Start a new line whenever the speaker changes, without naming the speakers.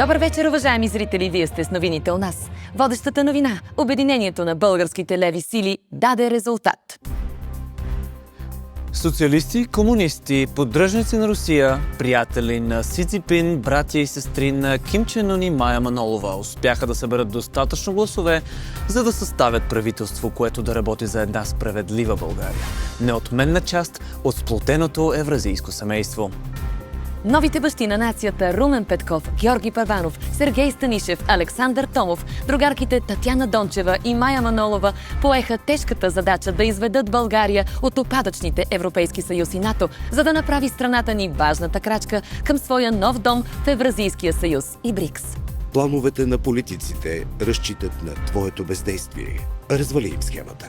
Добър вечер, уважаеми зрители! Вие сте с новините у нас. Водещата новина – обединението на българските леви сили даде резултат.
Социалисти, комунисти, поддръжници на Русия, приятели на Си Цзинпин, братя и сестри на Ким Чен Ун и Мая Манолова успяха да съберат достатъчно гласове, за да съставят правителство, което да работи за една справедлива България. Неотменна част от сплотеното евразийско семейство.
Новите бащи на нацията Румен Петков, Георги Първанов, Сергей Станишев, Александър Томов, другарките Татяна Дончева и Мая Манолова поеха тежката задача да изведат България от упадъчните Европейски съюз и НАТО, за да направи страната ни важната крачка към своя нов дом в Евразийския съюз и БРИКС.
Плановете на политиците разчитат на твоето бездействие. Развали им схемата.